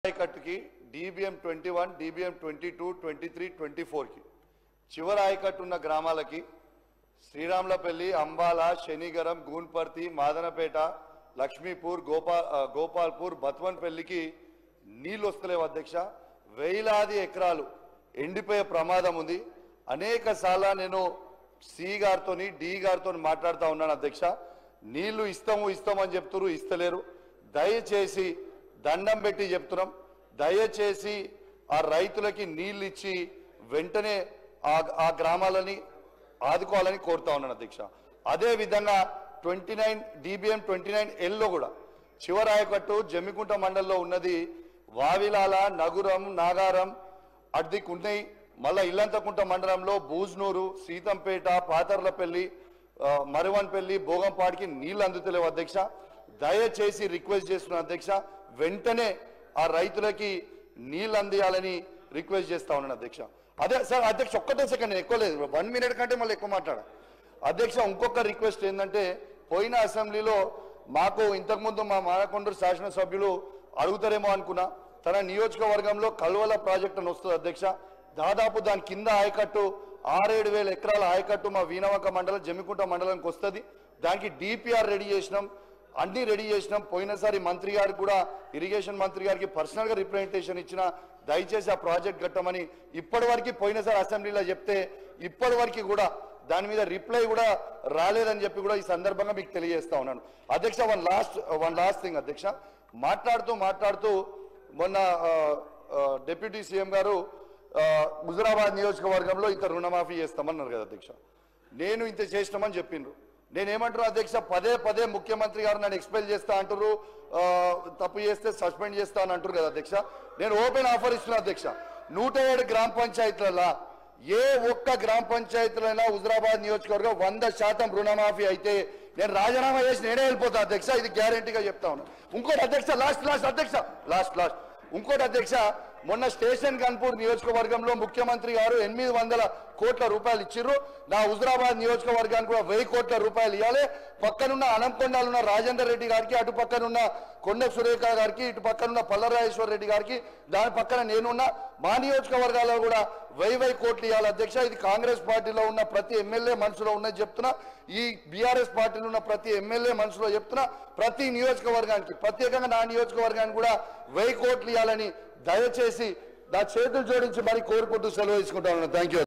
ఆయకట్టుకి DBM 21, DBM 22, 23, 24 కి చివరి ఆయకట్టు ఉన్న గ్రామాలకి శ్రీరాములపల్లి, అంబాల, శనిగరం, గూన్పర్తి, మాదనపేట, లక్ష్మీపూర్, గోపాల్పూర్, బత్వన్పల్లికి నీళ్ళు వస్తలేవు అధ్యక్ష. వేలాది ఎకరాలు ఎండిపోయే ప్రమాదం ఉంది. అనేక సార్లు నేను సి గారితో డి గారితో మాట్లాడుతూ ఉన్నాను అధ్యక్ష. నీళ్లు ఇస్తామని చెప్తున్నారు, ఇస్తలేరు. దయచేసి దండం పెట్టి చెప్తున్నాం, దయచేసి ఆ రైతులకి నీళ్ళు ఇచ్చి వెంటనే ఆ గ్రామాలని ఆదుకోవాలని కోరుతా ఉన్నాను అధ్యక్ష. అదే విధంగా 29 DBM 29L లో కూడా చివరి ఆయకట్టు జమ్మికుంట మండలంలో ఉన్నది. వావిలాల, నగురం, నాగారం అడ్దికున్నాయి. మళ్ళా ఇల్లంతకుంట మండలంలో బూజ్నూరు, సీతంపేట, పాతర్లపల్లి, మరువన్పల్లి, భోగంపాడికి నీళ్లు అందుతలేవు అధ్యక్ష. దయచేసి రిక్వెస్ట్ చేస్తున్నా అధ్యక్ష, వెంటనే ఆ రైతులకి నీళ్ళు అందియాలని రిక్వెస్ట్ చేస్తా ఉన్నాను అధ్యక్ష. అదే సార్ అధ్యక్ష, ఒక్కటే సెకండ్, నేను ఎక్కువ లేదు, 1 minute కంటే మళ్ళీ ఎక్కువ మాట్లాడ అధ్యక్ష. ఇంకొక రిక్వెస్ట్ ఏంటంటే, పోయిన అసెంబ్లీలో మాకు ఇంతకుముందు మా మానకొండూరు శాసనసభ్యులు అడుగుతారేమో అనుకున్నా, తన నియోజకవర్గంలో కల్వల ప్రాజెక్ట్ అని వస్తుంది అధ్యక్ష. దాదాపు దాని కింద ఆయకట్టు 6-7 వేల ఎకరాల ఆయకట్టు మా వీణవంక మండలం, జమ్మికుంట మండలానికి వస్తుంది. దానికి DPR రెడీ చేసినాం, అన్ని రెడీ చేసినాం. పోయినసారి మంత్రి గారికి కూడా, ఇరిగేషన్ మంత్రి గారికి పర్సనల్గా రిప్రజెంటేషన్ ఇచ్చిన, దయచేసి ఆ ప్రాజెక్ట్ కట్టమని. ఇప్పటివరకు పోయినసారి అసెంబ్లీలో చెప్తే ఇప్పటివరకు కూడా దాని మీద రిప్లై కూడా రాలేదని చెప్పి కూడా ఈ సందర్భంగా మీకు తెలియజేస్తా ఉన్నాను అధ్యక్ష. వన్ లాస్ట్ థింగ్ అధ్యక్ష, మాట్లాడుతూ మొన్న డిప్యూటీ సీఎం గారు హుజురాబాద్ నియోజకవర్గంలో ఇంత రుణమాఫీ చేస్తామన్నారు కదా అధ్యక్ష. నేను ఇంత చేసినామని చెప్పిండ్రు. నేనేమంటారు అధ్యక్ష, పదే ముఖ్యమంత్రి గారు నన్ను ఎక్స్పెల్ చేస్తా అంటారు, తప్పు చేస్తే సస్పెండ్ చేస్తా అని అంటారు కదా అధ్యక్ష. నేను ఓపెన్ ఆఫర్ ఇస్తున్నా అధ్యక్ష, 107 గ్రామ పంచాయతీలలో ఏ ఒక్క గ్రామ పంచాయతీలైనా హుజురాబాద్ నియోజకవర్గం 100% రుణమాఫీ అయితే నేను రాజీనామా చేసి నేనే వెళ్ళిపోతా అధ్యక్ష. ఇది గ్యారంటీగా చెప్తా ఉన్నాను. ఇంకోటి అధ్యక్ష, లాస్ట్ ఇంకోటి అధ్యక్ష, మొన్న స్టేషన్ గన్పూర్ నియోజకవర్గంలో ముఖ్యమంత్రి గారు 800 కోట్ల రూపాయలు ఇచ్చిర్రు. నా హుజురాబాద్ నియోజకవర్గానికి కూడా 1000 కోట్ల రూపాయలు ఇవ్వాలి. పక్కనున్న అనంకొండలున్న రాజేందర్ రెడ్డి గారికి, అటు పక్కనున్న కొండ సురేఖ గారికి, ఇటు పక్కనున్న పల్లరాజేశ్వర రెడ్డి గారికి, దాని పక్కన నేనున్న మా నియోజకవర్గాల్లో కూడా 1000 కోట్లు ఇవ్వాలి అధ్యక్ష. ఇది కాంగ్రెస్ పార్టీలో ఉన్న ప్రతి ఎమ్మెల్యే మనసులో ఉన్నది చెప్తున్నా, ఈ బీఆర్ఎస్ పార్టీలో ఉన్న ప్రతి ఎమ్మెల్యే మనసులో చెప్తున్నా. ప్రతి నియోజకవర్గానికి, ప్రత్యేకంగా నా నియోజకవర్గానికి కూడా 1000 కోట్లు ఇవ్వాలని దయచేసి నా చేతులు జోడించి మరి కోరుకుంటూ సెలవు తీసుకుంటా ఉన్నాను. Thank you.